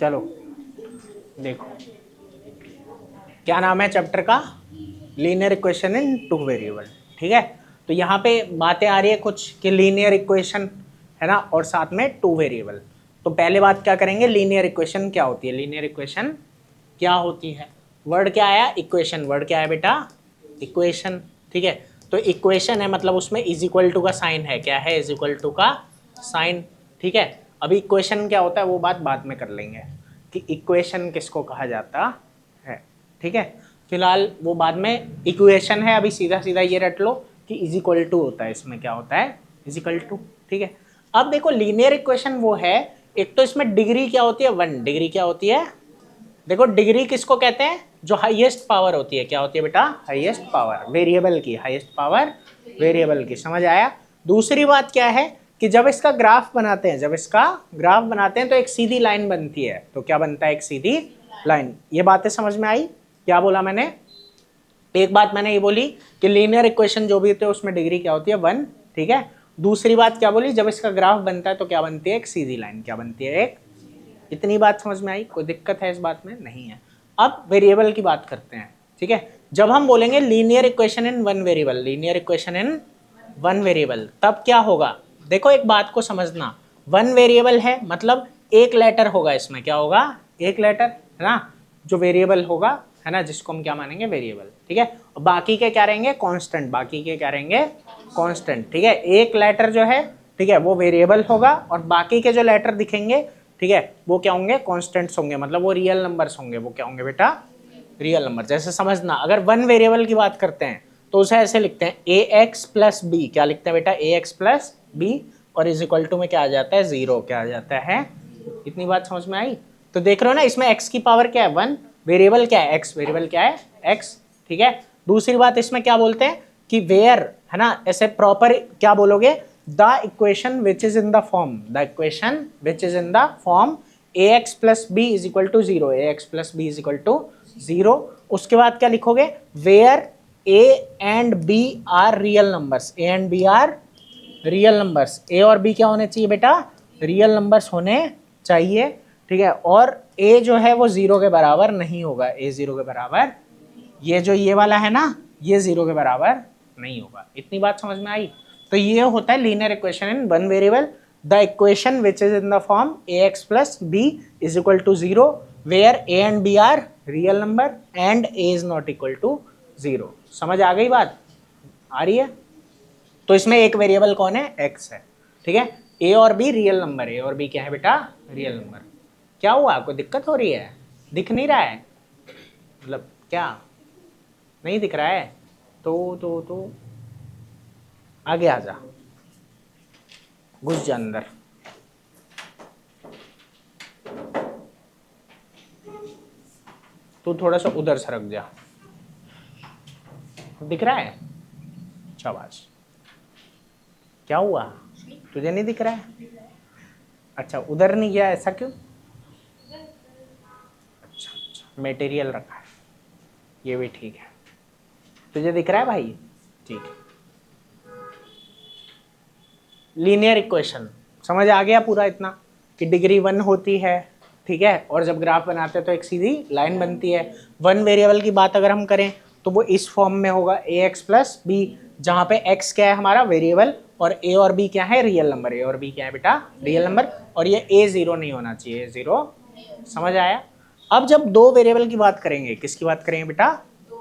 चलो देखो, क्या नाम है चैप्टर का? Linear equation in two variable. ठीक है, तो यहाँ पे बातें आ रही है कुछ कि लीनियर इक्वेशन है ना, और साथ में टू वेरिएबल। तो पहले बात क्या करेंगे, लीनियर इक्वेशन क्या होती है, लीनियर इक्वेशन क्या होती है। वर्ड क्या आया, इक्वेशन। वर्ड क्या है बेटा, इक्वेशन। ठीक है, तो इक्वेशन है मतलब उसमें इज इक्वल टू का साइन है। क्या है, इज इक्वल टू का साइन। ठीक है, अभी इक्वेशन क्या होता है वो बात बाद में कर लेंगे कि इक्वेशन किसको कहा जाता है। ठीक है, फिलहाल वो बाद में। इक्वेशन है, अभी सीधा सीधा ये रट लो कि इज इक्वल टू होता है, इसमें क्या होता है, इज इक्वल टू। ठीक है, अब देखो लीनियर इक्वेशन वो है, एक तो इसमें डिग्री क्या होती है, 1 डिग्री क्या होती है। देखो डिग्री किसको कहते हैं, जो हाईएस्ट पावर होती है। क्या होती है बेटा, हाईएस्ट पावर वेरिएबल की, हाईएस्ट पावर वेरिएबल की। समझ आया। दूसरी बात क्या है कि जब इसका ग्राफ बनाते हैं, जब इसका ग्राफ बनाते हैं तो एक सीधी लाइन बनती है। तो क्या बनता है, एक सीधी लाइन। ये बातें समझ में आई। क्या बोला मैंने, एक बात मैंने ये बोली कि लीनियर इक्वेशन जो भी होते हैं उसमें डिग्री क्या होती है, 1। ठीक है, दूसरी बात क्या बोली, जब इसका ग्राफ बनता है तो क्या बनती है, एक सीधी लाइन। क्या बनती है, एक। इतनी बात समझ में आई, कोई दिक्कत है इस बात में, नहीं है। अब वेरिएबल की बात करते हैं। ठीक है, जब हम बोलेंगे linear equation in one variable, linear equation in one variable, तब क्या होगा। देखो एक बात को समझना, वन वेरिएबल है मतलब एक लेटर होगा इसमें। क्या होगा, एक लेटर है ना, जो वेरिएबल होगा है ना, जिसको हम क्या मानेंगे, वेरिएबल। ठीक है, और बाकी के क्या रहेंगे, कांस्टेंट। बाकी के क्या रहेंगे, कांस्टेंट। ठीक है, एक लेटर जो है, ठीक है, वो वेरिएबल होगा और बाकी के जो लेटर दिखेंगे, ठीक है, वो क्या होंगे, कांस्टेंट्स होंगे, मतलब वो रियल नंबर्स होंगे। वो क्या होंगे बेटा, रियल नंबर। जैसे समझना, अगर वन वेरिएबल की बात करते हैं तो उसे ऐसे लिखते हैं ए एक्स प्लस बी। क्या लिखते हैं बेटा, ए एक्स प्लस बी, और इज इक्वल टू में क्या आ जाता है, 0। क्या आ जाता है, इतनी बात समझ में आई। तो देख रहे हो ना, इसमें एक्स की पावर क्या है, 1। वेरिएबल क्या है, एक्स। वेरिएबल क्या है, एक्स। ठीक है, दूसरी बात इसमें क्या बोलते हैं कि वेयर, है ना, ऐसे प्रॉपर क्या बोलोगे, the equation which is in the form, the equation which is in the form ax plus B is equal to 0, ax plus B is equal to 0। उसके बाद क्या लिखोगे, where a and b are real numbers, a and b are real numbers. a और b क्या होने चाहिए बेटा, real numbers होने चाहिए। ठीक है, और a जो है वो 0 के बराबर नहीं होगा, a 0 के बराबर, ये जो ये वाला है ना, ये 0 के बराबर नहीं होगा। इतनी बात समझ में आई। तो ये होता है linear equation in one variable, the equation which is in the form ax plus b is equal to 0 where a and b are real number and a is not equal to 0। समझ आ गई बात, आ रही है। तो इसमें एक variable कौन है, x है। ठीक है, a और b रियल नंबर, a और b क्या है बेटा, रियल नंबर। क्या हुआ, कोई दिक्कत हो रही है, दिख नहीं रहा है, मतलब क्या नहीं दिख रहा है, तो आगे आ जा, घुस जा अंदर। तू थोड़ा सा उधर सरक जा, दिख रहा है, शाबाश। क्या हुआ, तुझे नहीं दिख रहा है, अच्छा उधर नहीं गया, ऐसा क्यों। अच्छा, मटेरियल रखा है, ये भी ठीक है। तुझे दिख रहा है भाई, ठीक है। लीनियर इक्वेशन समझ आ गया पूरा इतना, कि डिग्री 1 होती है। ठीक है, और जब ग्राफ बनाते हैं तो एक सीधी लाइन बनती है। वन वेरिएबल की बात अगर हम करें तो वो इस फॉर्म में होगा, ए एक्स प्लस बी, जहाँ पे एक्स क्या है हमारा वेरिएबल और ए और बी क्या है, रियल नंबर। ए और बी क्या है बेटा, रियल नंबर, और ये ए 0 नहीं होना चाहिए, 0। समझ आया। अब जब दो वेरिएबल की बात करेंगे, किसकी बात करेंगे बेटा,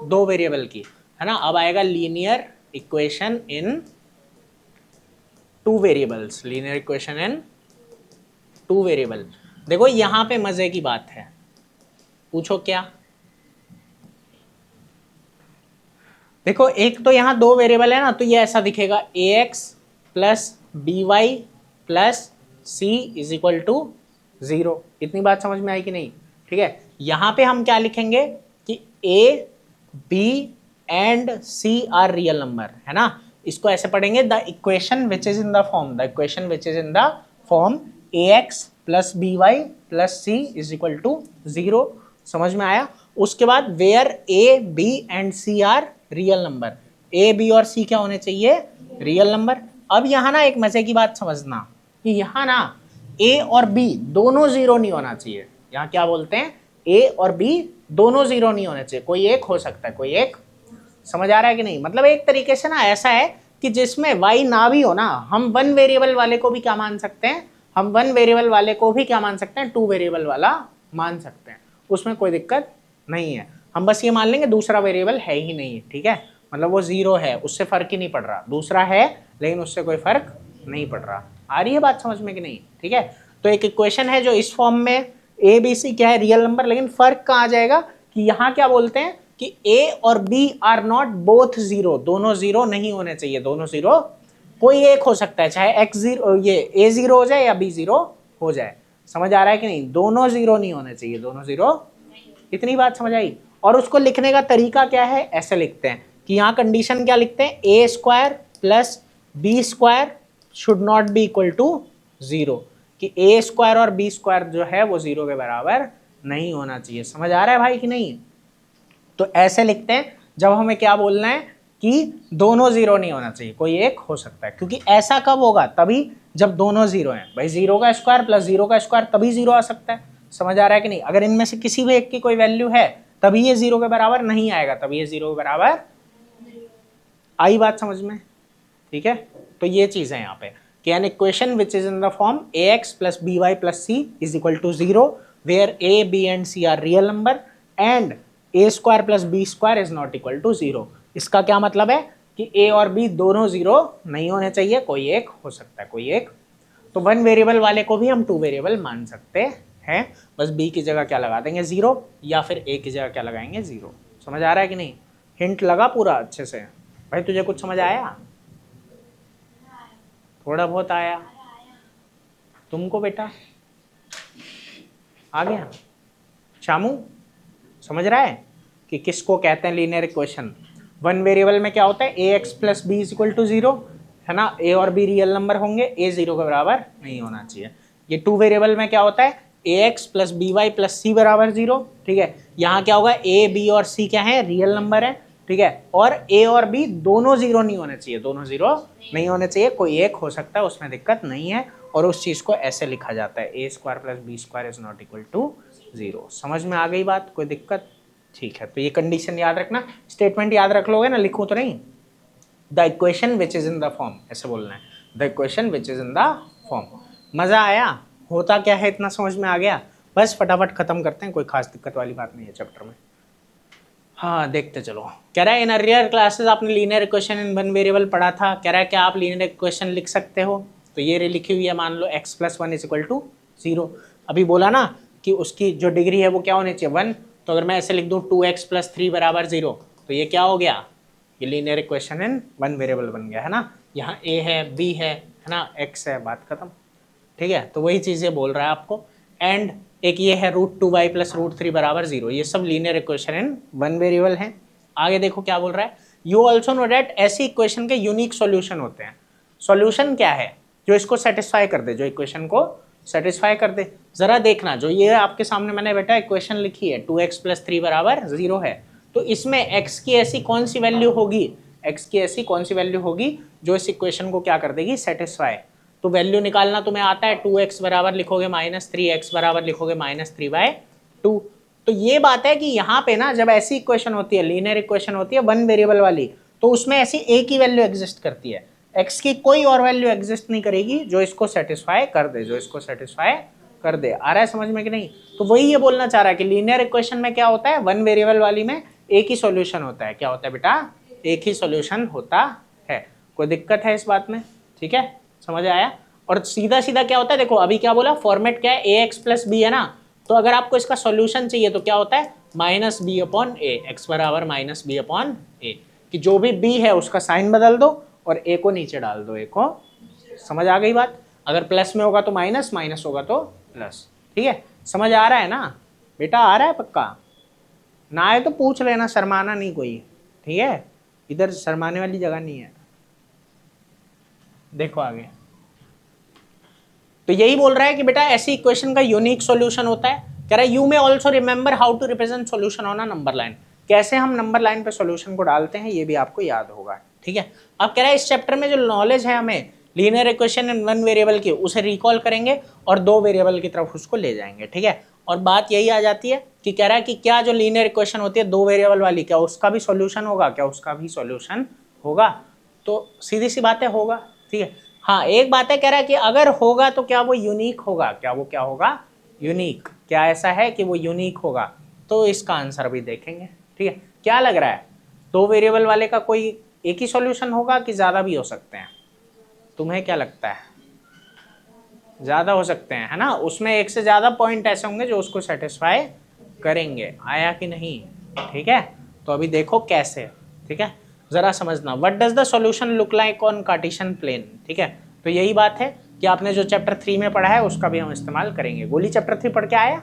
दो वेरिएबल की, है ना। अब आएगा linear equation in two variables, linear equation in two variable. देखो यहां पे मजे की बात है, पूछो क्या। देखो एक तो यहां दो वेरिएबल है ना, तो ये ऐसा दिखेगा, A x plus B Y plus C is equal to 0। इतनी बात समझ में आई कि नहीं। ठीक है, यहां पे हम क्या लिखेंगे कि A B and C are real number, है ना। इसको ऐसे पढ़ेंगे, the equation which is in the form, the equation which is in the form A x plus B Y plus C is equal to 0। समझ में आया। उसके बाद where A B and C are real number, A B और C क्या होने चाहिए, real number. अब यहाँ ना एक मजे की बात समझना कि यहाँ ना ए और बी दोनों 0 नहीं होना चाहिए। यहाँ क्या बोलते हैं, ए और बी दोनों जीरो नहीं होने चाहिए, कोई एक हो सकता है, कोई एक। समझ आ रहा है कि नहीं? मतलब एक तरीके से ना ऐसा है कि जिसमें y ना भी हो ना, हम वन वेरिएबल वाले को भी क्या मान सकते हैं, हम वन वेरिएबल वाले को भी क्या मान सकते हैं, टू वेरिएबल वाला मान सकते हैं, उसमें कोई दिक्कत नहीं है। हम बस ये मान लेंगे दूसरा वेरिएबल है ही नहीं, ठीक है, मतलब वो जीरो है, उससे फर्क ही नहीं पड़ रहा, दूसरा है लेकिन उससे कोई फर्क नहीं पड़ रहा। आ रही है बात समझ में कि नहीं? ठीक है, तो एक इक्वेशन है जो इस फॉर्म में ए बी सी क्या है, रियल नंबर, लेकिन फर्क कहाँ आ जाएगा कि यहाँ क्या बोलते हैं कि ए और B are not both zero, दोनों जीरो नहीं होने चाहिए, दोनों जीरो, कोई एक हो सकता है, चाहे एक्स जीरो, ये ए जीरो हो जाए या बी जीरो हो जाए। समझ आ रहा है कि नहीं? दोनों जीरो नहीं होने चाहिए, दोनों जीरो। इतनी बात समझ आई? और उसको लिखने का तरीका क्या है, ऐसे लिखते हैं कि यहाँ कंडीशन क्या लिखते हैं, A square plus B square should not be equal to zero, कि ए स्क्वायर और बी स्क्वायर जो है वो जीरो के बराबर नहीं होना चाहिए। समझ आ रहा है भाई कि नहीं? तो ऐसे लिखते हैं जब हमें क्या बोलना है कि दोनों जीरो नहीं होना चाहिए, कोई एक हो सकता है, क्योंकि ऐसा कब होगा, तभी जब दोनों जीरो हैं। भाई जीरो का स्क्वायर प्लस जीरो का स्क्वायर तभी जीरो आ सकता है। समझ आ रहा है कि नहीं? अगर इनमें से किसी भी एक की कोई वैल्यू है तभी ये जीरो के बराबर नहीं आएगा, तभी ये जीरो के बराबर। आई बात समझ में? ठीक है, तो ये चीज है यहाँ पे कि an equation which is in the form ax plus by plus c is equal to zero where a b and c are real number and a square plus b square is not equal to zero. इसका क्या मतलब है कि a और b दोनों zero नहीं होने चाहिए, कोई एक हो सकता है, कोई एक। तो वन वेरिएबल वाले को भी हम टू वेरिएबल मान सकते हैं, बस b की जगह क्या लगा देंगे, जीरो, या फिर a की जगह क्या लगाएंगे, जीरो। समझ आ रहा है कि नहीं? हिंट लगा पूरा अच्छे से? भाई तुझे कुछ समझ आया? थोड़ा बहुत आया तुमको बेटा? आ गया? शामू समझ रहा है कि किसको कहते हैं लीनियर इक्वेशन? वन वेरिएबल में क्या होता है, ए x plus B is equal to zero, है ना, ए और बी रियल नंबर होंगे, ए जीरो के बराबर नहीं होना चाहिए। ये टू वेरिएबल में क्या होता है, ए x plus B Y plus c बराबर जीरो, ठीक है। यहाँ क्या होगा, ए बी और सी क्या है, रियल नंबर है, ठीक है, और ए और बी दोनों जीरो नहीं होने चाहिए, दोनों जीरो नहीं होने चाहिए, कोई एक हो सकता है, उसमें दिक्कत नहीं है। और उस चीज को ऐसे लिखा जाता है, a square plus B square is not equal to zero. समझ में आ गई बात? कोई दिक्कत? ठीक है, तो ये कंडीशन याद रखना, स्टेटमेंट याद रख लोगे ना, लिखूं तो नहीं, the equation which is in the form, ऐसे बोलना है, the equation which is in the form. मजा आया? होता क्या है, इतना समझ में आ गया? बस फटाफट खत्म करते हैं, कोई खास दिक्कत वाली बात नहीं है चैप्टर में। हाँ देखते चलो। कह रहा है इन अर्लियर क्लासेस आपने linear equation in one variable पढ़ा था, कह रहा है क्या आप लीनियर इक्वेशन लिख सकते हो? तो ये लिखी हुई है, मान लो x plus one is equal to zero. अभी बोला ना कि उसकी जो डिग्री है वो क्या होनी चाहिए, वन। तो अगर मैं ऐसे लिख दूँ 2x प्लस थ्री बराबर जीरो, तो ये क्या हो गया, ये linear equation in one variable बन गया, है ना। यहाँ a है, b है ना, x है, बात खत्म। ठीक है, तो वही चीज़ ये बोल रहा है आपको। एंड एक ये है root two Y plus root three बराबर जीरो, ये सब linear equation in one variable है। आगे देखो क्या बोल रहा है, यू ऑल्सो नो डेट ऐसी इक्वेशन के यूनिक सॉल्यूशन होते हैं। सॉल्यूशन क्या है, जो इसको सेटिस्फाई कर दे, जो इक्वेशन को सेटिस्फाई कर दे। जरा देखना, जो ये आपके सामने मैंने बेटा इक्वेशन लिखी है 2x प्लस थ्री बराबर जीरो है, तो इसमें x की ऐसी कौन सी वैल्यू होगी, x की ऐसी कौन सी वैल्यू होगी जो इस इक्वेशन को क्या कर देगी, सेटिस्फाई। तो वैल्यू निकालना तुम्हें आता है, 2x बराबर लिखोगे माइनस थ्री, एक्स बराबर लिखोगे माइनस थ्री बाय टू। तो ये बात है कि यहाँ पे ना जब ऐसी इक्वेशन होती है, लीनियर इक्वेशन होती है वन वेरिएबल वाली, तो उसमें ऐसी a की वैल्यू एग्जिस्ट करती है, x की कोई और वैल्यू एग्जिस्ट नहीं करेगी जो इसको सेटिस्फाई कर दे, जो इसको सेटिस्फाई कर दे। आ रहा है समझ में कि नहीं? तो वही ये बोलना चाह रहा है कि लीनियर इक्वेशन में क्या होता है, वन वेरिएबल वाली में एक ही सॉल्यूशन होता है। क्या होता है बेटा, एक ही सॉल्यूशन होता है। कोई दिक्कत है इस बात में? ठीक है, समझ आया। और सीधा सीधा क्या होता है, देखो अभी क्या बोला, फॉर्मेट क्या है, ए एक्स प्लस बी है ना, तो अगर आपको इसका सॉल्यूशन चाहिए तो क्या होता है, माइनस बी अपॉन ए, एक्स बराबर माइनस बी अपॉन ए, कि जो भी बी है उसका साइन बदल दो और ए को नीचे डाल दो, ए को। समझ आ गई बात? अगर प्लस में होगा तो माइनस, माइनस होगा तो प्लस। ठीक है, समझ आ रहा है ना बेटा? आ रहा है पक्का? ना आए तो पूछ लेना, शर्माना नहीं कोई, ठीक है, इधर शर्माने वाली जगह नहीं है। देखो आगे, तो यही बोल रहा है कि बेटा ऐसी इक्वेशन का यूनिक सॉल्यूशन होता है। कह रहा है you may also remember how to represent solution on a number line, कैसे हम नंबर लाइन पे सॉल्यूशन को डालते हैं ये भी आपको याद होगा। ठीक है, अब कह रहा है इस चैप्टर में जो नॉलेज है हमें linear equation in one variable की, उसे रिकॉल करेंगे और दो वेरिएबल की तरफ उसको ले जाएंगे। ठीक है, और बात यही आ जाती है कि कह रहा है कि क्या जो लीनियर इक्वेशन होती है 2 वेरिएबल वाली, क्या उसका भी सॉल्यूशन होगा, क्या उसका भी सॉल्यूशन होगा? तो सीधी सी बात है, होगा। ठीक है, हाँ एक बात है, कह रहा है कि अगर होगा तो क्या वो यूनिक होगा, क्या वो क्या होगा, यूनिक, क्या ऐसा है कि वो यूनिक होगा? तो इसका आंसर भी देखेंगे। ठीक है, क्या लग रहा है 2 वेरिएबल वाले का कोई एक ही सॉल्यूशन होगा कि ज़्यादा भी हो सकते हैं? तुम्हें क्या लगता है? ज़्यादा हो सकते हैं, है ना, उसमें एक से ज़्यादा पॉइंट ऐसे होंगे जो उसको सेटिस्फाई करेंगे। आया कि नहीं? ठीक है, तो अभी देखो कैसे। ठीक है, ज़रा समझना, what does the solution look like on Cartesian plane. ठीक है, तो यही बात है कि आपने जो चैप्टर 3 में पढ़ा है उसका भी हम इस्तेमाल करेंगे। गोली चैप्टर 3 पढ़ के आया?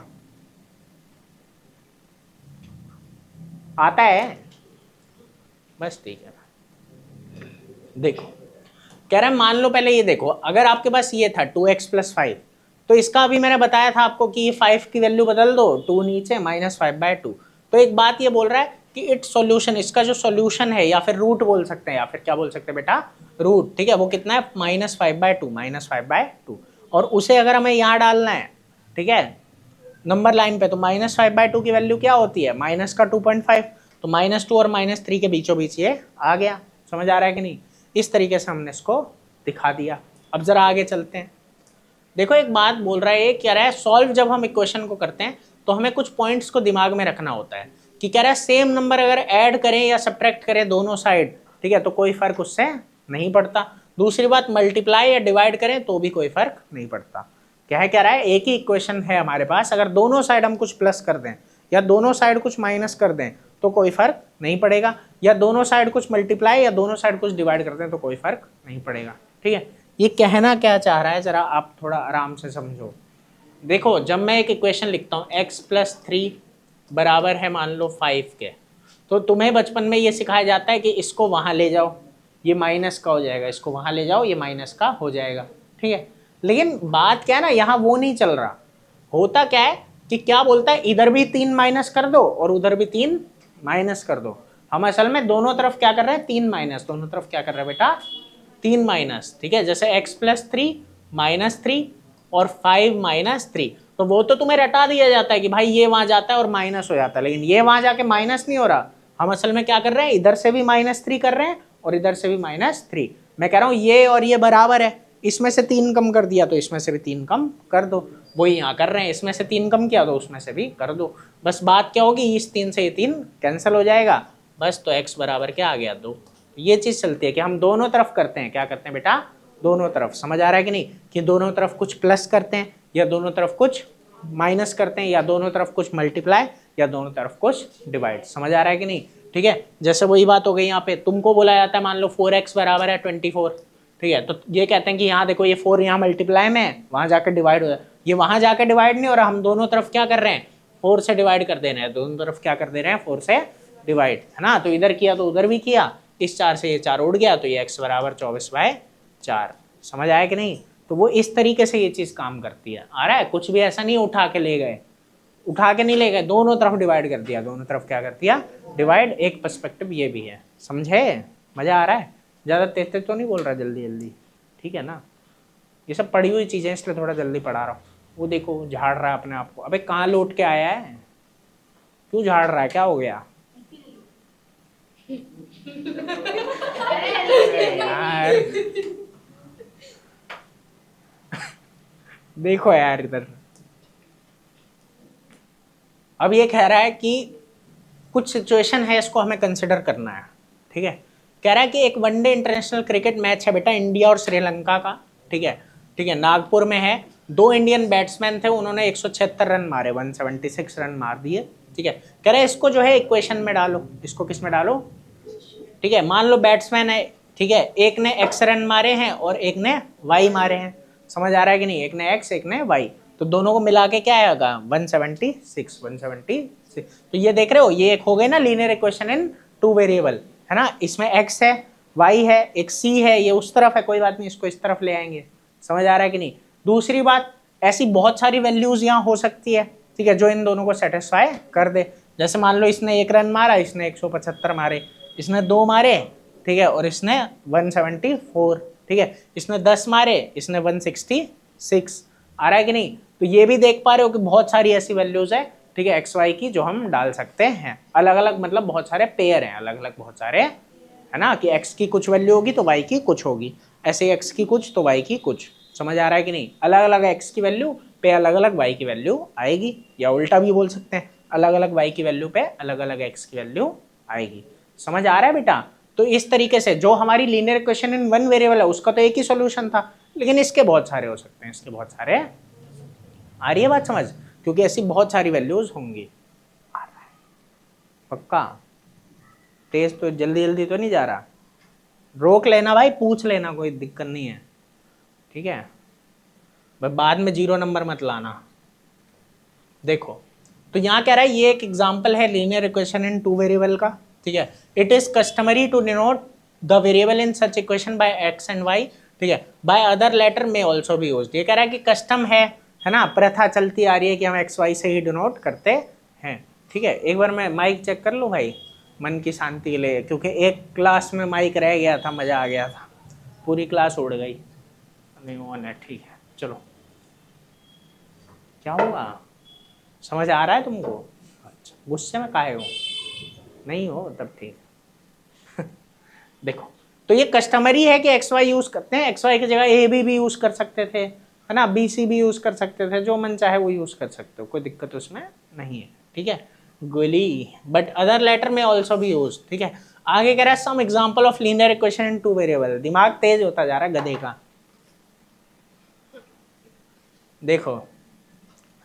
आता है? बस ठीक है। देखो कह रहा है, मान लो पहले ये देखो, अगर आपके पास ये था 2x + 5, तो इसका अभी मैंने बताया था आपको कि ये 5 की वैल्यू बदल दो, 2 नीचे -5/2। तो एक बात ये बोल रहा है कि इट्स सॉल्यूशन, इसका जो सॉल्यूशन है, या फिर रूट बोल सकते हैं, या फिर क्या बोल सकते हैं बेटा, रूट। ठीक है, वो कितना है, -5/2 और उसे अगर हमें यहाँ डालना है, ठीक है, नंबर लाइन पे, तो -5/2 की वैल्यू क्या होती है, माइनस का 2.5, तो -2 और -3 के बीचों बीच ये आ गया। समझ आ रहा है कि नहीं? इस तरीके से हमने इसको दिखा दिया। अब जरा आगे चलते हैं। देखो एक बात बोल रहा है, ये कह रहा है सॉल्व जब हम इक्वेशन को करते हैं तो हमें कुछ पॉइंट्स को दिमाग में रखना होता है कि कह रहा है सेम नंबर अगर ऐड करें या सब्ट्रैक्ट करें दोनों साइड, ठीक है, तो कोई फर्क उससे नहीं पड़ता। दूसरी बात, मल्टीप्लाई या डिवाइड करें तो भी कोई फर्क नहीं पड़ता। क्या है, कह रहा है एक ही इक्वेशन है हमारे पास, अगर दोनों साइड हम कुछ प्लस कर दें या दोनों साइड कुछ माइनस कर दें तो कोई फर्क नहीं पड़ेगा, या दोनों साइड कुछ मल्टीप्लाई या दोनों साइड कुछ डिवाइड कर दें तो कोई फर्क नहीं पड़ेगा। ठीक है, ये कहना क्या चाह रहा है जरा आप थोड़ा आराम से समझो। देखो जब मैं एक इक्वेशन लिखता हूँ x + 3 बराबर है मान लो 5 के, तो तुम्हें बचपन में ये सिखाया जाता है कि इसको वहाँ ले जाओ, ये माइनस का हो जाएगा, इसको वहाँ ले जाओ, ये माइनस का हो जाएगा। ठीक है, लेकिन बात क्या है ना, यहाँ वो नहीं चल रहा। होता क्या है कि क्या बोलता है, इधर भी 3 माइनस कर दो और उधर भी 3 माइनस कर दो। हम असल में दोनों तरफ क्या कर रहे हैं, 3 माइनस, दोनों तरफ क्या कर रहे हैं बेटा, 3 माइनस। ठीक है, जैसे x + 3 -3 और 5 - 3, तो वो तो तुम्हें रटा दिया जाता है कि भाई ये वहां जाता है और माइनस हो जाता है, लेकिन ये वहां जाके माइनस नहीं हो रहा। हम असल में क्या कर रहे हैं, इधर से भी -3 कर रहे हैं और इधर से भी -3। मैं कह रहा हूँ ये और ये बराबर है, इसमें से 3 कम कर दिया तो इसमें से भी 3 कम कर दो। वो यहाँ कर रहे हैं, इसमें से 3 कम किया तो उसमें से भी कर दो। बस बात क्या होगी, इस 3 से ये 3 कैंसिल हो जाएगा, बस तो x बराबर क्या आ गया, 2। ये चीज़ चलती है कि हम दोनों तरफ करते हैं, क्या करते हैं बेटा, दोनों तरफ। समझ आ रहा है कि नहीं, कि दोनों तरफ कुछ प्लस करते हैं या दोनों तरफ कुछ माइनस करते हैं या दोनों तरफ कुछ मल्टीप्लाई या दोनों तरफ कुछ डिवाइड। समझ आ रहा है कि नहीं? ठीक है, जैसे वही बात हो गई यहाँ पे, तुमको बोला जाता है मान लो 4x बराबर है 24। ठीक है, तो ये कहते हैं कि यहाँ देखो ये 4 यहाँ मल्टीप्लाई में है, वहाँ जाकर डिवाइड हो जाए, ये वहाँ जाकर डिवाइड नहीं हो रहा, हम दोनों तरफ क्या कर रहे हैं, 4 से डिवाइड कर दे रहे हैं, दोनों तरफ क्या कर दे रहे हैं, 4 से डिवाइड, है ना। तो इधर किया तो उधर भी किया, इस 4 से ये 4 उड़ गया, तो ये x बराबर 24/4। समझ आया कि नहीं? तो वो इस तरीके से ये चीज़ काम करती है। आ रहा है, कुछ भी ऐसा नहीं उठा के ले गए, उठा के नहीं ले गए, दोनों तरफ डिवाइड कर दिया, दोनों तरफ क्या कर दिया, डिवाइड। एक पर्सपेक्टिव ये भी है, समझे? मज़ा आ रहा है? ज़्यादा तेज तेज तो नहीं बोल रहा, जल्दी जल्दी, ठीक है ना। ये सब पढ़ी हुई चीज़ें इसलिए थोड़ा जल्दी पढ़ा रहा हूँ। वो देखो झाड़ रहा है अपने आप को, अबे कहाँ लौट के आया है, क्यों झाड़ रहा है, क्या हो गया यार? देखो यार इधर, अब ये कह रहा है कि कुछ सिचुएशन है, इसको हमें कंसिडर करना है। ठीक है, कह रहा है कि एक वनडे इंटरनेशनल क्रिकेट मैच है बेटा, इंडिया और श्रीलंका का। ठीक है, ठीक है, नागपुर में है। 2 इंडियन बैट्समैन थे, उन्होंने 176 रन मारे, 176 रन मार दिए। ठीक है, कह रहे हैं इसको जो है इक्वेशन में डालो, इसको किस में डालो। ठीक है, मान लो बैट्समैन है, ठीक है, एक ने x रन मारे हैं और एक ने y मारे हैं। समझ आ रहा है कि नहीं, एक ने x एक ने y, तो दोनों को मिला के क्या आएगा, 176। तो ये देख रहे हो, ये एक हो गए ना लीनियर इक्वेशन इन 2 वेरिएबल, है ना। इसमें x है, y है, एक c है, ये उस तरफ है, कोई बात नहीं, इसको इस तरफ ले आएंगे। समझ आ रहा है कि नहीं? दूसरी बात, ऐसी बहुत सारी वैल्यूज यहाँ हो सकती है, ठीक है, जो इन दोनों को सेटिस्फाई कर दे। जैसे मान लो इसने 1 रन मारा, इसने 175 मारे, इसने 2 मारे, ठीक है, और इसने 174, ठीक है, इसने 10 मारे, इसने 166। आ रहा है कि नहीं? तो ये भी देख पा रहे हो कि बहुत सारी ऐसी वैल्यूज है, ठीक है, एक्स वाई की, जो हम डाल सकते हैं अलग अलग, मतलब बहुत सारे पेयर हैं अलग अलग, बहुत सारे, है ना, कि x की कुछ वैल्यू होगी तो y की कुछ होगी, ऐसे x की कुछ तो y की कुछ। समझ आ रहा है कि नहीं? अलग अलग x की वैल्यू पे अलग अलग y की वैल्यू आएगी, या उल्टा भी बोल सकते हैं, अलग अलग y की वैल्यू पे अलग अलग x की वैल्यू आएगी। समझ आ रहा है बेटा? तो इस तरीके से जो हमारी linear equation in one variable है उसका तो एक ही सॉल्यूशन था, लेकिन इसके बहुत सारे हो सकते हैं, इसके बहुत सारे। आ रही है बात समझ? क्योंकि ऐसी बहुत सारी वैल्यूज होंगी। आ रहा है पक्का? तेज तो जल्दी जल्दी तो नहीं जा रहा, रोक लेना भाई, पूछ लेना, कोई दिक्कत नहीं है, ठीक है, बस बाद में 0 नंबर मत लाना। देखो तो यहाँ कह रहा है ये एक एग्जांपल है linear equation in two variable का, ठीक है। It is customary to denote the variable in such equation by X and Y, ठीक है, बाय अदर लेटर में ऑल्सो भी यूज्ड। ये कह रहा है कि कस्टम है ना, प्रथा चलती आ रही है कि हम एक्स वाई से ही डिनोट करते हैं, ठीक है। एक बार मैं माइक चेक कर लूँ भाई, मन की शांति के लिए, क्योंकि एक क्लास में माइक रह गया था, मजा आ गया था, पूरी क्लास उड़ गई। नहीं ऑन है, ठीक है, चलो। क्या हुआ, समझ आ रहा है तुमको? अच्छा, गुस्से में काहे हो? नहीं हो तब ठीक। देखो तो ये कस्टमरी है कि एक्स वाई यूज करते हैं, एक्स वाई की जगह ए बी भी यूज कर सकते थे, है ना, बी सी भी यूज कर सकते थे, जो मन चाहे वो यूज कर सकते हो, कोई दिक्कत उसमें नहीं है, ठीक है। गोली बट अदर लेटर में ऑल्सो भी यूज, ठीक है। आगे कह रहा है some example of linear equation in two variable. दिमाग तेज होता जा रहा है गधे का। देखो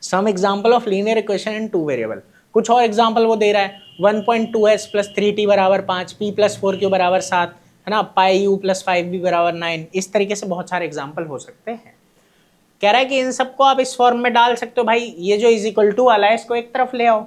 some example of linear equation in two variable, कुछ और एग्जांपल वो दे रहा है। 1.2s प्लस 3t बराबर 5, p प्लस 4q बराबर 7, है ना, पाई u प्लस 5b बराबर 9। इस तरीके से बहुत सारे एग्जांपल हो सकते हैं। कह रहा है कि इन सबको आप इस फॉर्म में डाल सकते हो। भाई ये जो इज इक्वल टू वाला है इसको एक तरफ ले आओ,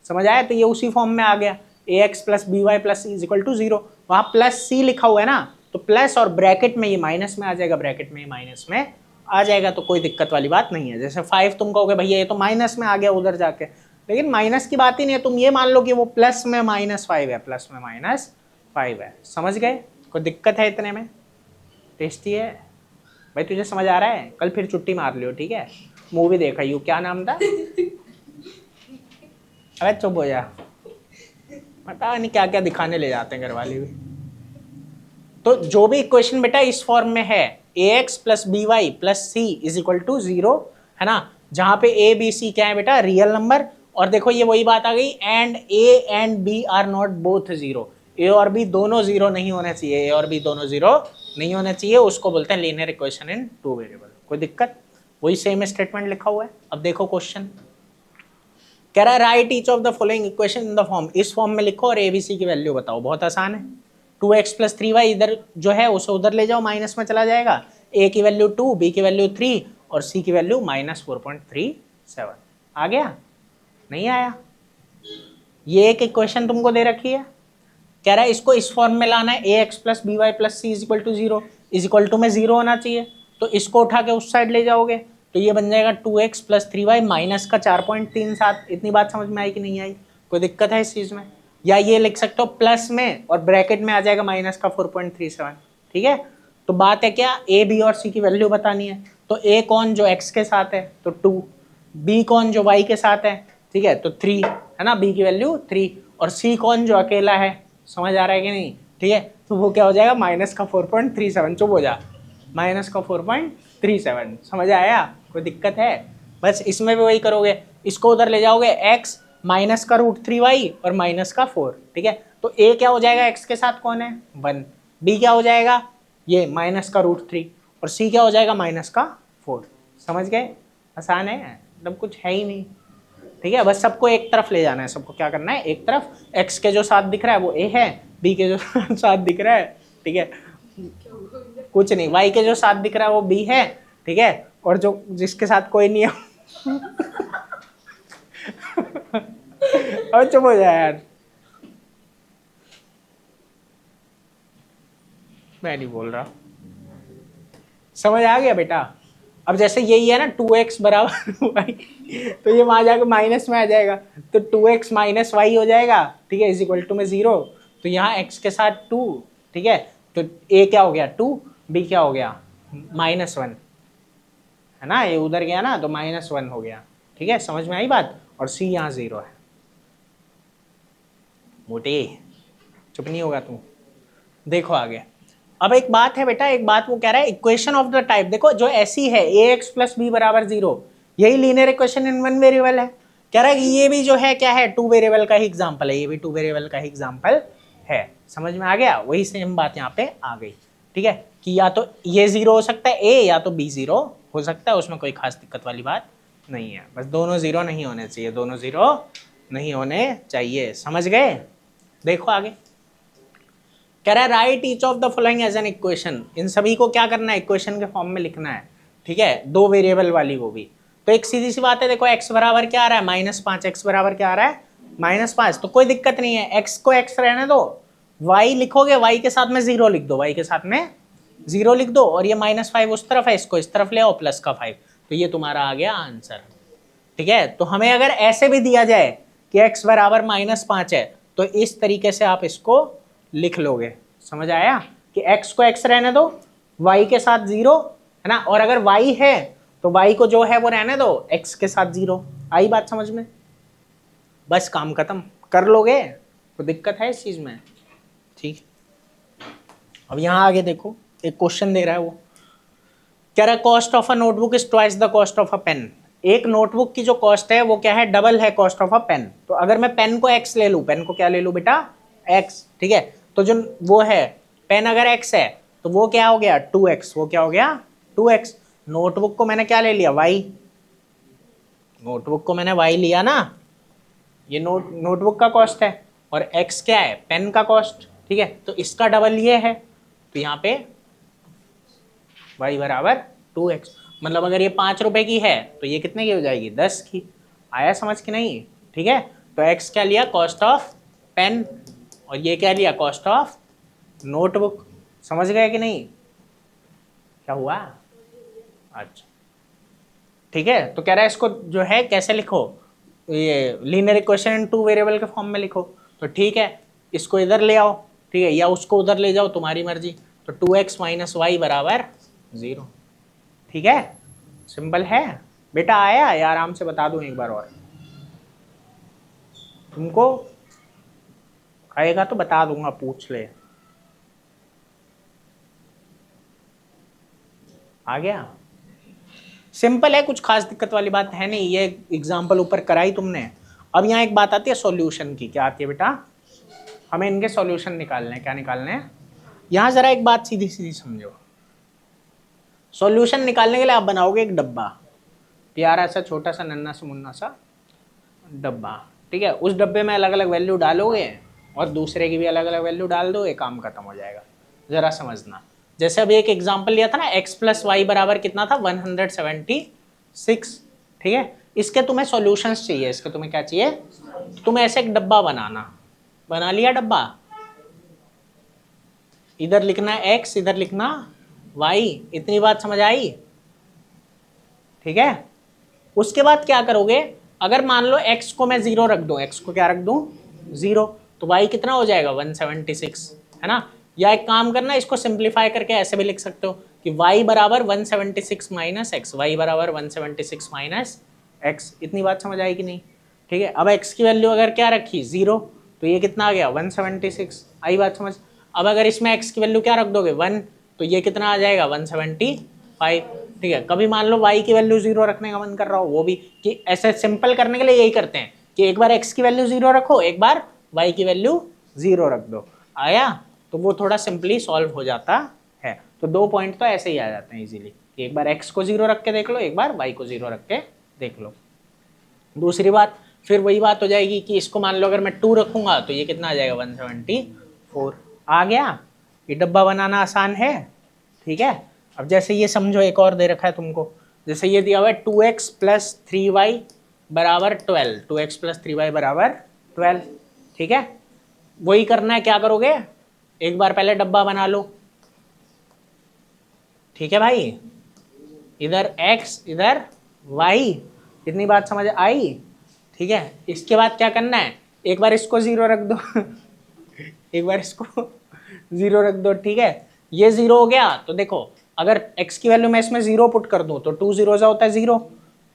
समझ आया? तो ये उसी फॉर्म में आ गया, ax plus by plus is equal to 0। वहां प्लस c लिखा हुआ है ना, तो प्लस और ब्रैकेट में ये माइनस में आ जाएगा, ब्रैकेट में ये माइनस में आ जाएगा, तो कोई दिक्कत वाली बात नहीं है। जैसे 5 तुम कहोगे भैया ये तो माइनस में आ गया उधर जाके, लेकिन माइनस की बात ही नहीं है, तुम ये मान लो कि वो प्लस में -5 है, प्लस में -5 है। समझ गए? कोई दिक्कत है इतने में? टेस्टी है भाई, तुझे समझ आ रहा है? कल फिर छुट्टी मार लियो, ठीक है। मूवी देखा यू, क्या नाम था? अरे चुप हो जा, पता नहीं क्या क्या दिखाने ले जाते हैं घर वाले भी। तो जो भी इक्वेशन बेटा इस फॉर्म में है, ax plus B Y plus C is equal to 0, है ना, जहां पे a b c क्या है बेटा, रियल नंबर। और देखो ये वही बात आ गई, and a and b are not both 0, a और b दोनों 0 नहीं होने चाहिए, a और b दोनों 0 नहीं होने चाहिए, उसको बोलते हैं linear equation in two variable. कोई दिक्कत? वही सेम स्टेटमेंट लिखा हुआ है। अब देखो क्वेश्चन कह रहा है right each of the following equation in the form, इस फॉर्म में लिखो और एबीसी की वैल्यू बताओ। बहुत आसान है, 2x प्लस 3y इधर जो है उसे उधर ले जाओ, माइनस में चला जाएगा, a की वैल्यू 2, b की वैल्यू 3 और c की वैल्यू -4.37। आ गया? नहीं आया? ये एक इक्वेशन तुमको दे रखी है, कह रहा है इसको इस फॉर्म में लाना है, ax plus B Y plus C is equal to 0, is equal to में 0 होना चाहिए, तो इसको उठा के उस साइड ले जाओगे तो ये बन जाएगा 2x प्लस 3y माइनस का 4.37। इतनी बात समझ में आई कि नहीं आई? कोई दिक्कत है इस चीज में? या ये लिख सकते हो प्लस में और ब्रैकेट में आ जाएगा माइनस का 4.37, ठीक है। तो बात है क्या, a b और c की वैल्यू बतानी है। तो a कौन जो x के साथ है तो 2, b कौन जो y के साथ है, ठीक है, तो 3, है ना, b की वैल्यू 3, और c कौन जो अकेला है। समझ आ रहा है कि नहीं? ठीक है, तो वो क्या हो जाएगा, माइनस का 4.37। चुप हो जा, माइनस का 4.37। समझ आया? कोई दिक्कत है? बस इसमें भी वही करोगे, इसको उधर ले जाओगे, x माइनस का √3y और माइनस का 4, ठीक है। तो a क्या हो जाएगा, x के साथ कौन है 1, b क्या हो जाएगा ये माइनस का √3 और c क्या हो जाएगा माइनस का 4। समझ गए? आसान है, मतलब कुछ है ही नहीं, ठीक है। बस सबको एक तरफ ले जाना है, सबको क्या करना है, एक तरफ। x के जो साथ दिख रहा है वो a है, b के जो साथ दिख रहा है, ठीक है, कुछ नहीं, y के जो साथ दिख रहा है वो b है, ठीक है, और जो जिसके साथ कोई नहीं है अब चुप हो जाए यार, मैं नहीं बोल रहा। समझ आ गया बेटा? अब जैसे यही है ना 2x बराबर y, तो ये वहां जाकर माइनस में आ जाएगा, तो 2x माइनस y हो जाएगा, ठीक है, इज इक्वल टू में 0। तो यहाँ x के साथ 2, ठीक है, तो a क्या हो गया 2, b क्या हो गया -1, है ना, ये उधर गया ना तो -1 हो गया। ठीक है, समझ में आई बात। और सी यहाँ 0 है। मोटे चुप नहीं होगा तू। देखो आगे। अब एक बात है बेटा, एक बात वो कह रहा है इक्वेशन ऑफ द टाइप, देखो जो ऐसी है ax प्लस बी बराबर 0, यही linear equation in one variable है। कह रहा है कि ये भी जो है क्या है, 2 वेरिएबल का ही एग्जांपल है, ये भी 2 वेरिएबल का ही एग्जांपल है। समझ में आ गया, वही सेम बात यहाँ पे आ गई। ठीक है, कि या तो ये 0 हो सकता है a, या तो b 0 हो सकता है, उसमें कोई खास दिक्कत वाली बात नहीं है। बस दोनों 0 नहीं होने चाहिए, दोनों 0 नहीं होने चाहिए। समझ गए। देखो आगे कह रहा है right each of the following as an equation, इन सभी को क्या करना है, इक्वेशन के फॉर्म में लिखना है। ठीक है, 2 वेरिएबल वाली वो भी। तो एक सीधी सी बात है, देखो x बराबर क्या आ रहा है, -5, x बराबर क्या आ रहा है, -5, तो कोई दिक्कत नहीं है, x को x रहने दो, y लिखोगे, y के साथ में 0 लिख दो, y के साथ में 0 लिख दो, और ये -5 उस तरफ है, इसको इस तरफ ले आओ, प्लस का 5, तो ये तुम्हारा आ गया आंसर। ठीक है, तो हमें अगर ऐसे भी दिया जाए कि x बराबर -5 है, तो इस तरीके से आप इसको लिख लोगे। समझ आया कि x को x रहने दो, y के साथ 0, है ना, और अगर y है तो y को जो है वो रहने दो, x के साथ 0। आई बात समझ में, बस काम खत्म, कर लोगे, तो दिक्कत है इस चीज में। ठीक, अब यहां आगे देखो, एक क्वेश्चन दे रहा है, वो कह रहा है cost of a notebook is twice the cost of a pen. एक नोटबुक की जो कॉस्ट है वो क्या है, डबल है कॉस्ट ऑफ अ पेन। तो अगर मैं पेन को x ले लूं, पेन को क्या ले लूं बेटा, x। ठीक है, तो जो वो है पेन अगर x है तो वो क्या हो गया 2x, वो क्या हो गया 2x। नोटबुक को मैंने क्या ले लिया y, नोटबुक को मैंने y लिया ना, ये नोटबुक का कॉस्ट है, और x क्या है, पेन का कॉस्ट। ठीक है, तो इसका डबल ये है, तो यहाँ पे y बराबर 2x। मतलब अगर ये 5 रुपए की है तो ये कितने की हो जाएगी, 10 की। आया समझ कि नहीं। ठीक है, तो x क्या लिया, कॉस्ट ऑफ पेन, और ये क्या लिया, कॉस्ट ऑफ नोटबुक। समझ गए कि नहीं, क्या हुआ। अच्छा ठीक है, तो कह रहा है इसको जो है कैसे लिखो, ये लीनियर इक्वेशन इन 2 वेरिएबल के फॉर्म में लिखो। तो ठीक है, इसको इधर ले आओ, ठीक है, या उसको उधर ले जाओ, तुम्हारी मर्जी। तो 2x माइनस वाई बराबर 0। ठीक है, सिंपल है बेटा। आया या आराम से बता दूं एक बार और, तुमको आएगा तो बता दूंगा, पूछ ले। आ गया, सिंपल है, कुछ खास दिक्कत वाली बात है नहीं। ये एग्जाम्पल ऊपर कराई तुमने। अब यहाँ एक बात आती है सॉल्यूशन की। क्या आती है बेटा, हमें इनके सॉल्यूशन निकालने हैं। क्या निकालने हैं, यहाँ जरा एक बात सीधी सीधी समझो। सॉल्यूशन निकालने के लिए आप बनाओगे एक डब्बा, प्यारा सा छोटा सा नन्ना सा मुन्ना सा डब्बा। ठीक है, उस डब्बे में अलग अलग वैल्यू डालोगे और दूसरे की भी अलग अलग वैल्यू डाल दो, एक काम खत्म हो जाएगा। जरा समझना, जैसे अभी एक एग्जांपल लिया था ना, x प्लस वाई बराबर कितना था, 176। ठीक है, इसके तुम्हें सॉल्यूशंस चाहिए, इसके तुम्हें क्या चाहिए, तुम्हें ऐसे एक डब्बा बनाना। बना लिया डब्बा, इधर लिखना x, इधर लिखना y। इतनी बात समझ आई। ठीक है, उसके बाद क्या करोगे, अगर मान लो x को मैं 0 रख दूं, x को क्या रख दूं 0, तो y कितना हो जाएगा 176, है ना। या एक काम करना, इसको सिंप्लीफाई करके ऐसे भी लिख सकते हो कि y बराबर 176 माइनस एक्स, वाई बराबर 176 माइनस एक्स। इतनी बात समझ आई कि नहीं। ठीक है, अब x की वैल्यू अगर क्या रखी 0, तो ये कितना आ गया 176। आई बात समझ। अब अगर इसमें x की वैल्यू क्या रख दोगे 1, तो ये कितना आ जाएगा 175। ठीक है, कभी मान लो y की वैल्यू 0 रखने का मन कर रहा हो, वो भी, कि ऐसे सिंपल करने के लिए यही करते हैं कि एक बार x की वैल्यू 0 रखो, एक बार y की वैल्यू 0 रख दो। आया, तो वो थोड़ा सिंपली सॉल्व हो जाता है। तो 2 पॉइंट तो ऐसे ही आ जाते हैं इजीली, कि एक बार x को 0 रख के देख लो, एक बार y को 0 रख के देख लो। दूसरी बात, फिर वही बात हो जाएगी कि इसको मान लो अगर मैं 2 रखूंगा तो ये कितना आ जाएगा 174। आ गया, ये डब्बा बनाना आसान है। ठीक है, अब जैसे ये समझो, एक और दे रखा है तुमको, जैसे ये दिया हुआ है 2x प्लस 3y बराबर 12, 2x प्लस 3y बराबर 12। ठीक है, वही करना है, क्या करोगे, एक बार पहले डब्बा बना लो। ठीक है भाई, इधर x इधर y, इतनी बात समझ आई। ठीक है, इसके बाद क्या करना है, एक बार इसको 0 रख दो एक बार इसको 0 रख दो। ठीक है, ये 0 हो गया, तो देखो अगर x की वैल्यू मैं इसमें 0 पुट कर दूं तो 2 जीरो होता है 0,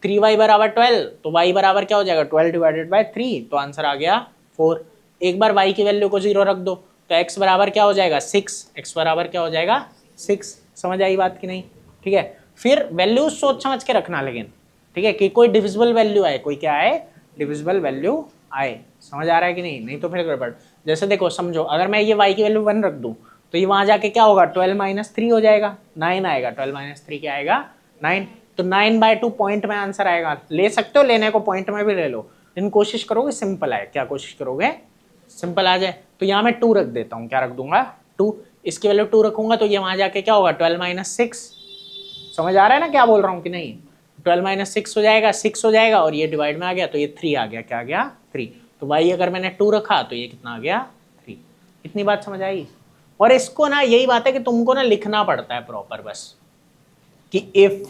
3y बराबर 12, तो y बराबर क्या हो जाएगा 12 डिवाइडेड बाय 3, तो आंसर आ गया 4। एक बार y की वैल्यू को 0 रख दो तो x बराबर क्या हो जाएगा 6, x बराबर क्या हो जाएगा 6। समझ आई बात कि नहीं? ठीक है, फिर वैल्यू सोच समझ के रखना, लेकिन ठीक है कि कोई डिविजिबल वैल्यू आए, कोई क्या आए डिविजिबल वैल्यू आए। समझ आ रहा है कि नहीं? नहीं तो फिर गड़बड़। जैसे देखो समझो, अगर मैं ये y की वैल्यू 1 रख दूं तो ये वहां जाके क्या होगा 12 माइनस 3 हो जाएगा, 9 आएगा, 12 माइनस 3 क्या आएगा 9, तो 9/2 पॉइंट में आंसर आएगा। ले सकते हो, लेने को पॉइंट में भी ले लो, लेकिन कोशिश करोगे सिंपल आए। क्या कोशिश करोगे? सिंपल आ जाए। तो यहाँ मैं 2 रख देता हूँ, क्या रख दूंगा 2, इसकी वैल्यू 2 रखूंगा तो ये वहां जाके क्या होगा 12 माइनस 6। समझ आ रहा है ना क्या बोल रहा हूँ कि नहीं? 12 माइनस 6 हो जाएगा, 6 हो जाएगा, और ये डिवाइड में आ गया तो ये 3 आ गया, क्या आ गया 3। तो y अगर मैंने 2 रखा तो ये कितना आ गया 3। इतनी बात समझ आई? और इसको ना यही बात है कि तुमको ना लिखना पड़ता है प्रॉपर, बस कि इफ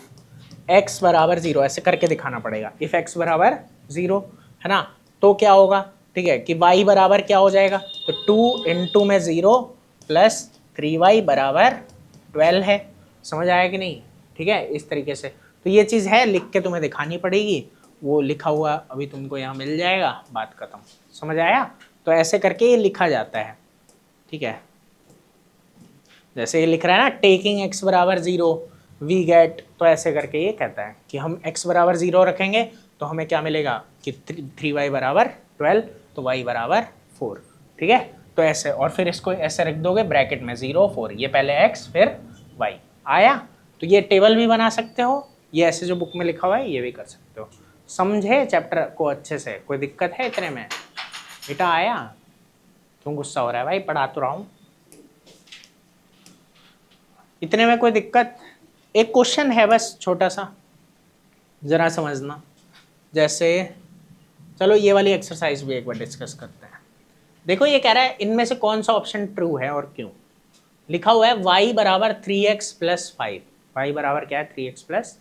x बराबर 0 ऐसे करके दिखाना पड़ेगा। इफ x बराबर 0 है ना, तो क्या होगा? ठीक है कि y बराबर क्या हो जाएगा, तो 2 इंटू में 0 प्लस 3y बराबर 12 है। समझ आया कि नहीं? ठीक है, इस तरीके से। तो ये चीज़ है, लिख के तुम्हें दिखानी पड़ेगी, वो लिखा हुआ अभी तुमको यहाँ मिल जाएगा, बात खत्म। समझ आया? तो ऐसे करके ये लिखा जाता है। ठीक है, जैसे ये लिख रहा है ना टेकिंग x बराबर 0 वी गेट, तो ऐसे करके ये कहता है कि हम x बराबर 0 रखेंगे तो हमें क्या मिलेगा कि 3y बराबर 12, तो y बराबर 4। ठीक है, तो ऐसे, और फिर इसको ऐसे रख दोगे ब्रैकेट में 0 4, ये पहले x फिर y आया। तो ये टेबल भी बना सकते हो, ये ऐसे जो बुक में लिखा हुआ है ये भी कर सकते हो। समझे चैप्टर को अच्छे से? कोई दिक्कत है इतने में? बेटा आया? क्यों गुस्सा हो रहा है भाई, पढ़ा तो रहा हूँ। इतने में कोई दिक्कत? एक क्वेश्चन है बस छोटा सा, जरा समझना। जैसे चलो ये वाली एक्सरसाइज भी एक बार डिस्कस करते हैं। देखो ये कह रहा है इनमें से कौन सा ऑप्शन ट्रू है और क्यों। लिखा हुआ है y बराबर 3x प्लस 5, y बराबर क्या है 3x प्लस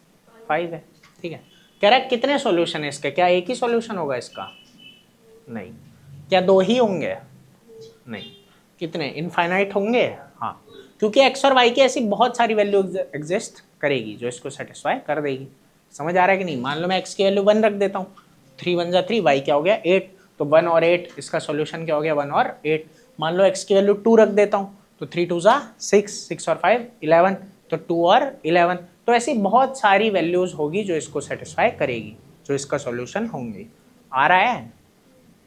5 है। ठीक है, कह रहा है कितने सॉल्यूशन है इसके, क्या एक ही सॉल्यूशन होगा इसका? नहीं। क्या दो ही होंगे? नहीं। कितने? इनफाइनाइट होंगे? हाँ, क्योंकि x और y की ऐसी बहुत सारी वैल्यू एग्जिस्ट करेगी जो इसको सेटिस्फाई कर देगी। समझ आ रहा है कि नहीं? मान लो मैं x की वैल्यू 1 रख देता हूँ, 3 1 जा 3, y क्या हो गया 8, तो 1 और 8, इसका सॉल्यूशन क्या हो गया 1 और 8। मान लो x की वैल्यू 2 रख देता हूँ, तो 3 2 जा 6, 6 और 5 11, तो 2 और 11। तो ऐसी बहुत सारी वैल्यूज होगी जो इसको सेटिस्फाई करेगी, जो इसका सॉल्यूशन होंगी। आ रहा है?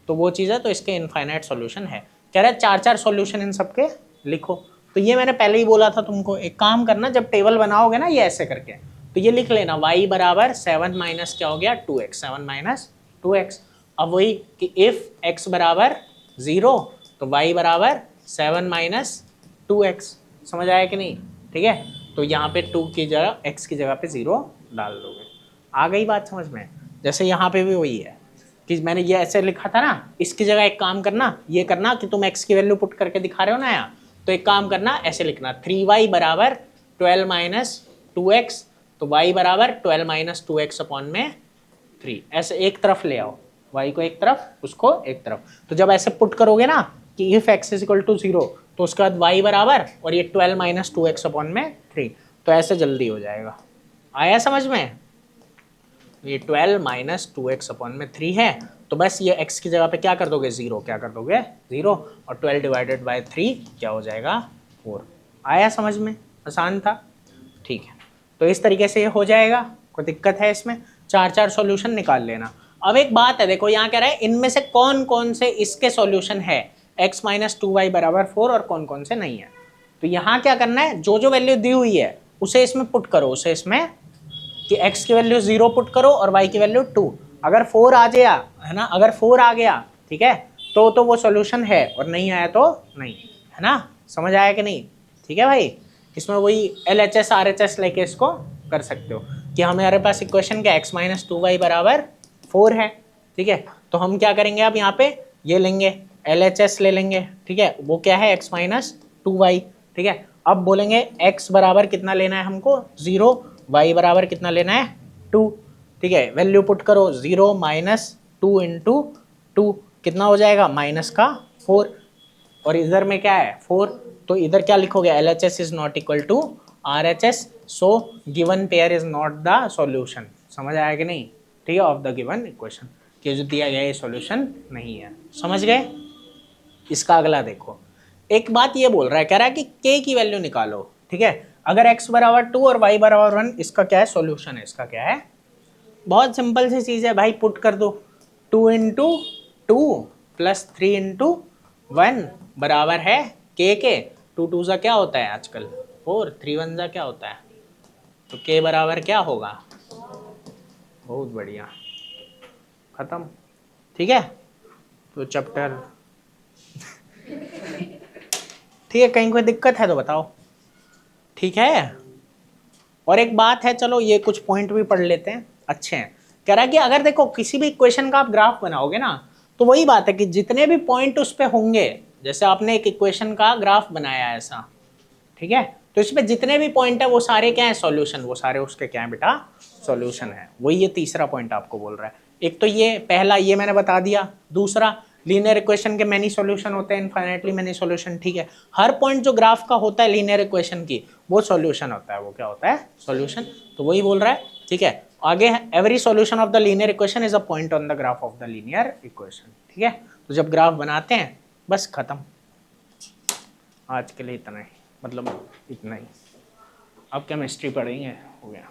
तो वो चीज़ है, तो इसके इनफाइनाइट सॉल्यूशन है। कह रहा है 4 सॉल्यूशन इन सबके लिखो। तो ये मैंने पहले ही बोला था तुमको, एक काम करना, जब टेबल बनाओगे ना ये ऐसे करके, तो ये लिख लेना y बराबर 7 माइनस क्या हो गया 2x, 7 माइनस 2x। अब वही कि इफ x बराबर 0 तो y बराबर 7 माइनस 2x। समझ आया कि नहीं? ठीक है, तो यहाँ पे 2 की जगह x की जगह पे 0 डाल दोगे। आ गई बात समझ में? जैसे यहाँ पे भी वही है कि मैंने ये ऐसे लिखा था ना, इसकी जगह एक काम करना, ये करना कि तुम x की वैल्यू पुट करके दिखा रहे हो ना यहाँ, तो एक काम करना ऐसे लिखना 3y बराबर 12 माइनस 2x, तो y बराबर 12 माइनस 2x अपॉन में 3। ऐसे एक तरफ ले आओ, y को एक तरफ, उसको एक तरफ। तो जब ऐसे पुट करोगे ना कि if x is equal to 0, तो उसके बाद y बराबर और ये 12 माइनस 2x अपॉन में 3, तो ऐसे जल्दी हो जाएगा। आया समझ में? ये 12 माइनस 2x अपॉन में 3 है, तो बस ये x की जगह पे क्या कर दोगे 0, क्या कर दोगे 0, और 12 डिवाइडेड बाय 3 क्या हो जाएगा 4। आया समझ में? आसान था। ठीक है, तो इस तरीके से ये हो जाएगा। कोई दिक्कत है इसमें? 4 सॉल्यूशन निकाल लेना। अब एक बात है, देखो यहाँ कह रहा है इनमें से कौन कौन से इसके सॉल्यूशन है x माइनस 2y बराबर 4 और कौन कौन से नहीं है। तो यहाँ क्या करना है, जो जो वैल्यू दी हुई है उसे इसमें पुट करो, उसे इसमें कि x की वैल्यू 0 पुट करो और y की वैल्यू 2। अगर 4 आ गया है ना, अगर 4 आ गया ठीक है, तो वो सॉल्यूशन है, और नहीं आया तो नहीं, है ना? समझ आया कि नहीं? ठीक है भाई, इसमें वही LHS RHS लेके इसको कर सकते हो कि हमारे पास इक्वेशन क्या x माइनस 2y बराबर 4 है। ठीक है, तो हम क्या करेंगे, अब यहाँ पे ये लेंगे LHS ले लेंगे। ठीक है, वो क्या है x माइनस 2y। ठीक है, अब बोलेंगे x बराबर कितना लेना है हमको 0, y बराबर कितना लेना है 2। ठीक है, वैल्यू पुट करो 0 माइनस 2 इंटू 2 कितना हो जाएगा माइनस का 4, और इधर में क्या है 4, तो इधर क्या लिखोगे LHS is not equal to RHS, so given pair is not the solution. समझ आया कि नहीं? ठीक है, ऑफ द गिवन इक्वेशन, कि जो दिया गया ये सॉल्यूशन नहीं है। समझ गए? इसका अगला देखो, एक बात ये बोल रहा है, कह रहा है कि k की वैल्यू निकालो। ठीक है, अगर x बराबर 2 और y बराबर 1, इसका क्या है? सॉल्यूशन है। इसका क्या है? बहुत सिंपल सी चीज है भाई, पुट कर दो। 2 इंटू 2 प्लस 3 इंटू 1 बराबर है k के। 2 2 सा क्या होता है आजकल? 4। 3 1 सा क्या होता है? तो k बराबर क्या होगा? बहुत बढ़िया, खत्म। ठीक है, तो चैप्टर ठीक है, कहीं कोई दिक्कत है तो बताओ। ठीक है, और एक बात है, चलो ये कुछ पॉइंट भी पढ़ लेते हैं, अच्छे हैं। कह रहा है कि अगर देखो किसी भी इक्वेशन का आप ग्राफ बनाओगे ना, तो वही बात है कि जितने भी पॉइंट उस पे होंगे, जैसे आपने एक इक्वेशन का ग्राफ बनाया है ऐसा, ठीक है, तो इसमें जितने भी पॉइंट है वो सारे क्या है? सॉल्यूशन। वो सारे उसके क्या है बेटा? सॉल्यूशन है। वही ये तीसरा पॉइंट आपको बोल रहा है। एक तो ये पहला, ये मैंने बता दिया। दूसरा, लीनियर इक्वेशन के मैनी सॉल्यूशन होते हैं, इनफाइनाइटली मैनी सॉल्यूशन। ठीक है, हर पॉइंट जो ग्राफ का होता है लीनियर इक्वेशन की, वो सॉल्यूशन होता है। वो क्या होता है? सॉल्यूशन। तो वही बोल रहा है। ठीक है, आगे every solution of the linear equation is a point on the graph of the linear equation. ठीक है, तो जब ग्राफ बनाते हैं, बस खत्म। आज के लिए इतना ही, मतलब इतना ही। अब केमिस्ट्री पढ़ेंगे, हो गया।